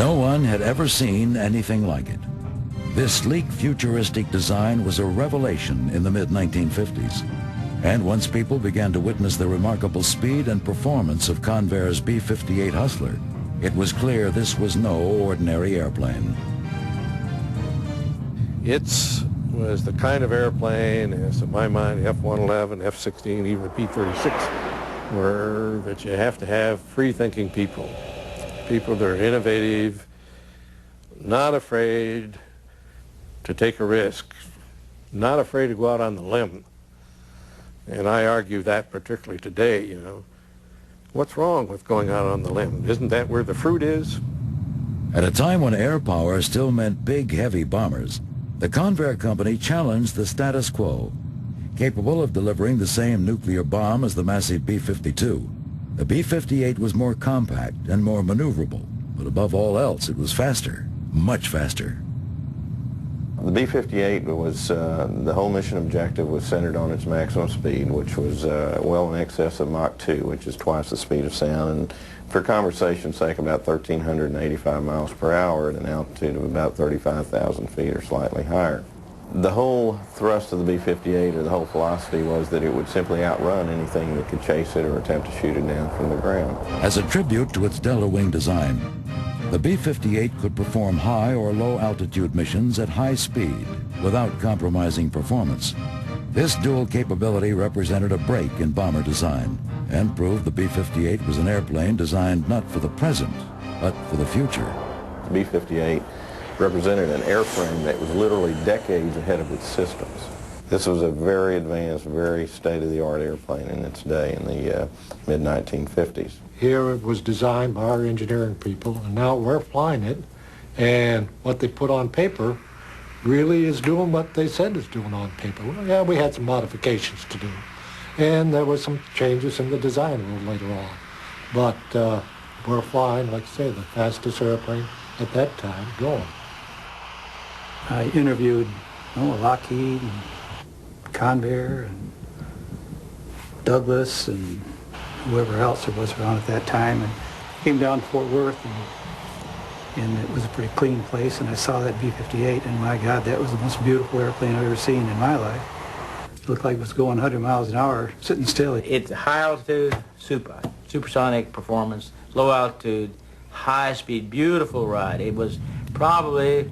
No one had ever seen anything like it. This sleek, futuristic design was a revelation in the mid-1950s. And once people began to witness the remarkable speed and performance of Convair's B-58 Hustler, it was clear this was no ordinary airplane. It was the kind of airplane, as to my mind, F-111, F-16, even P-36, were that you have to have free-thinking people. People that are innovative, not afraid to take a risk, not afraid to go out on the limb. And I argue that particularly today, you know. What's wrong with going out on the limb? Isn't that where the fruit is? At a time when air power still meant big, heavy bombers, the Convair company challenged the status quo. Capable of delivering the same nuclear bomb as the massive B-52, the B-58 was more compact and more maneuverable, but above all else, it was faster, much faster. The B-58 was, the whole mission objective was centered on its maximum speed, which was well in excess of Mach 2, which is twice the speed of sound, and for conversation's sake, about 1,385 miles per hour at an altitude of about 35,000 feet or slightly higher. The whole thrust of the B-58, or the whole philosophy, was that it would simply outrun anything that could chase it or attempt to shoot it down from the ground. As a tribute to its delta wing design, the B-58 could perform high or low altitude missions at high speed without compromising performance. This dual capability represented a break in bomber design and proved the B-58 was an airplane designed not for the present, but for the future. The B-58 represented an airframe that was literally decades ahead of its systems. This was a very advanced, very state-of-the-art airplane in its day in the mid-1950s. Here it was designed by our engineering people, and now we're flying it, and what they put on paper really is doing what they said it's doing on paper. Well, yeah, we had some modifications to do, and there were some changes in the design a little later on. But we're flying, like I say, the fastest airplane at that time going. I interviewed Lockheed and Convair and Douglas and whoever else there was around at that time, and came down to Fort Worth, and it was a pretty clean place, and I saw that B-58, and my God, that was the most beautiful airplane I've ever seen in my life. It looked like it was going 100 miles an hour, sitting still. It's high altitude, supersonic performance, low altitude, high speed, beautiful ride. It was probably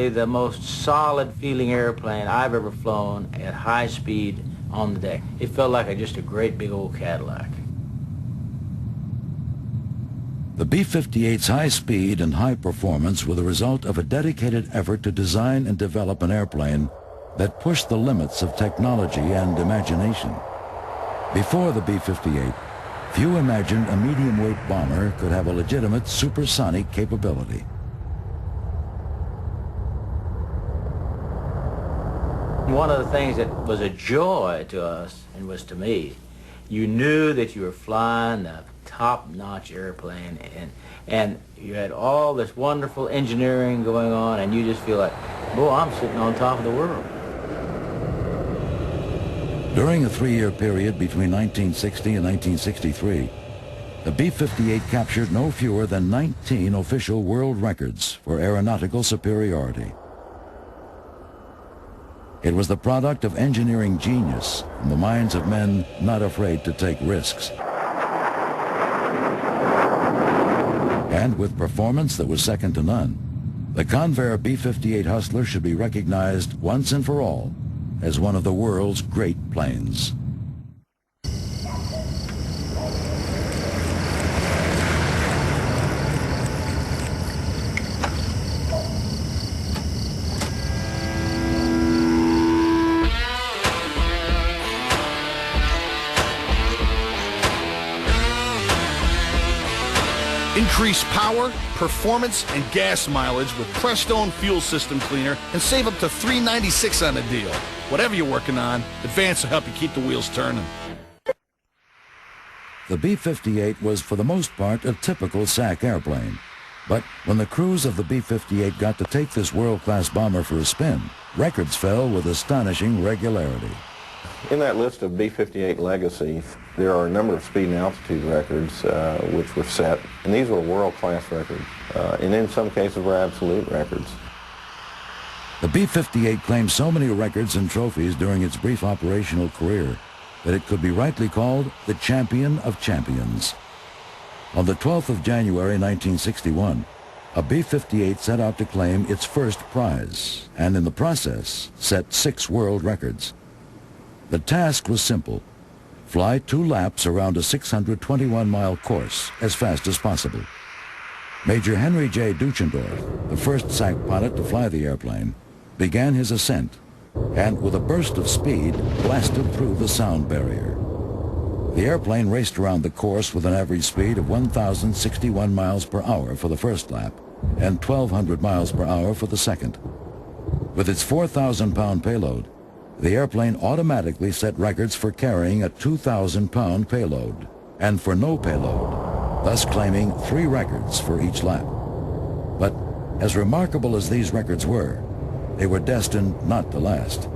the most solid feeling airplane I've ever flown at high speed on the deck. It felt like just a great big old Cadillac. The B-58's high speed and high performance were the result of a dedicated effort to design and develop an airplane that pushed the limits of technology and imagination. Before the B-58, few imagined a medium-weight bomber could have a legitimate supersonic capability. One of the things that was a joy to us, and was to me, you knew that you were flying the top-notch airplane, and you had all this wonderful engineering going on, and you just feel like, boy, I'm sitting on top of the world. During a 3-year period between 1960 and 1963, the B-58 captured no fewer than 19 official world records for aeronautical superiority. It was the product of engineering genius from the minds of men not afraid to take risks. And with performance that was second to none, the Convair B-58 Hustler should be recognized once and for all as one of the world's great planes. Increase power, performance, and gas mileage with Prestone Fuel System Cleaner and save up to $3.96 on a deal. Whatever you're working on, Advance will help you keep the wheels turning. The B-58 was for the most part a typical SAC airplane. But when the crews of the B-58 got to take this world-class bomber for a spin, records fell with astonishing regularity. In that list of B-58 legacy, there are a number of speed and altitude records which were set, and these were world-class records, and in some cases were absolute records. The B-58 claimed so many records and trophies during its brief operational career that it could be rightly called the champion of champions. On the 12th of January 1961, a B-58 set out to claim its first prize, and in the process set 6 world records. The task was simple: fly 2 laps around a 621-mile course as fast as possible. Major Henry J. Duchendorf, the first SAC pilot to fly the airplane, began his ascent, and with a burst of speed, blasted through the sound barrier. The airplane raced around the course with an average speed of 1,061 miles per hour for the first lap and 1,200 miles per hour for the second. With its 4,000-pound payload, the airplane automatically set records for carrying a 2,000-pound payload and for no payload, thus claiming 3 records for each lap. But as remarkable as these records were, they were destined not to last.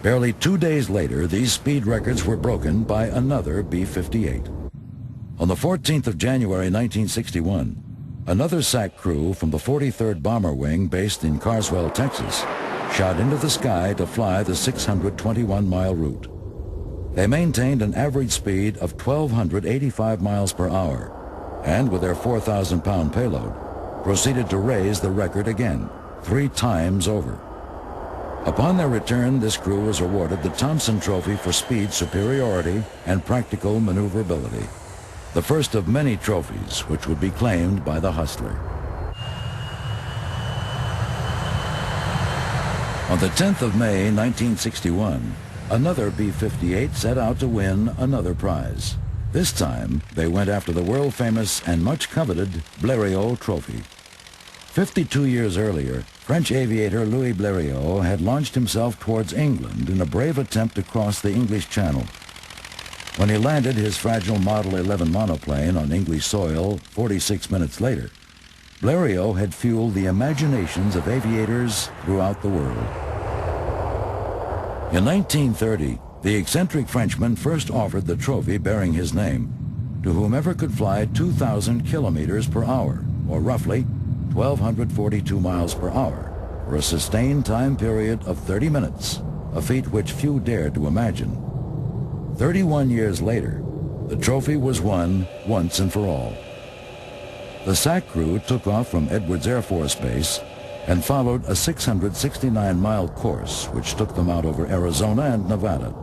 Barely 2 days later, these speed records were broken by another B-58. On the 14th of January 1961, another SAC crew from the 43rd Bomber Wing based in Carswell, Texas, shot into the sky to fly the 621-mile route. They maintained an average speed of 1,285 miles per hour, and with their 4,000-pound payload, proceeded to raise the record again, 3 times over. Upon their return, this crew was awarded the Thompson Trophy for speed superiority and practical maneuverability, the first of many trophies which would be claimed by the Hustler. On the 10th of May, 1961, another B-58 set out to win another prize. This time, they went after the world-famous and much-coveted Blériot Trophy. 52 years earlier, French aviator Louis Blériot had launched himself towards England in a brave attempt to cross the English Channel. When he landed his fragile Model 11 monoplane on English soil 46 minutes later, Blériot had fueled the imaginations of aviators throughout the world. In 1930, the eccentric Frenchman first offered the trophy bearing his name to whomever could fly 2,000 kilometers per hour, or roughly 1,242 miles per hour, for a sustained time period of 30 minutes, a feat which few dared to imagine. 31 years later, the trophy was won once and for all. The SAC crew took off from Edwards Air Force Base and followed a 669-mile course which took them out over Arizona and Nevada.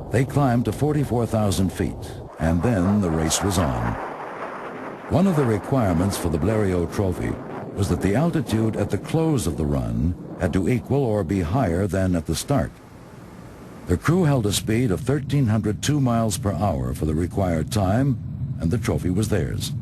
They climbed to 44,000 feet, and then the race was on. One of the requirements for the Blériot Trophy was that the altitude at the close of the run had to equal or be higher than at the start. The crew held a speed of 1,302 miles per hour for the required time, and the trophy was theirs.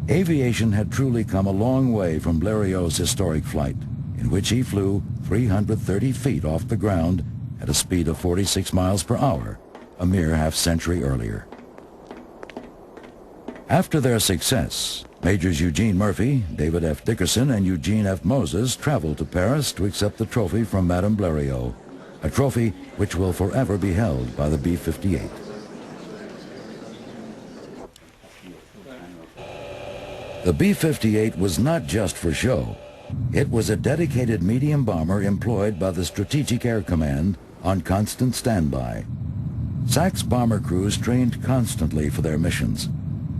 Aviation had truly come a long way from Blériot's historic flight, in which he flew 330 feet off the ground at a speed of 46 miles per hour, a mere half-century earlier. After their success, Majors Eugene Murphy, David F. Dickerson, and Eugene F. Moses traveled to Paris to accept the trophy from Madame Blériot, a trophy which will forever be held by the B-58. The B-58 was not just for show. It was a dedicated medium bomber employed by the Strategic Air Command on constant standby. SAC's bomber crews trained constantly for their missions,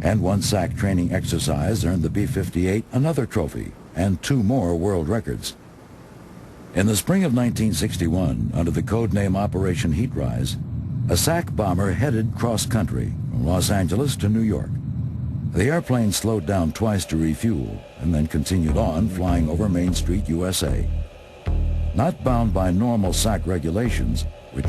and one SAC training exercise earned the B-58 another trophy and 2 more world records. In the spring of 1961, under the codename Operation Heat Rise, a SAC bomber headed cross-country from Los Angeles to New York. The airplane slowed down twice to refuel and then continued on, flying over Main Street, USA. Not bound by normal SAC regulations,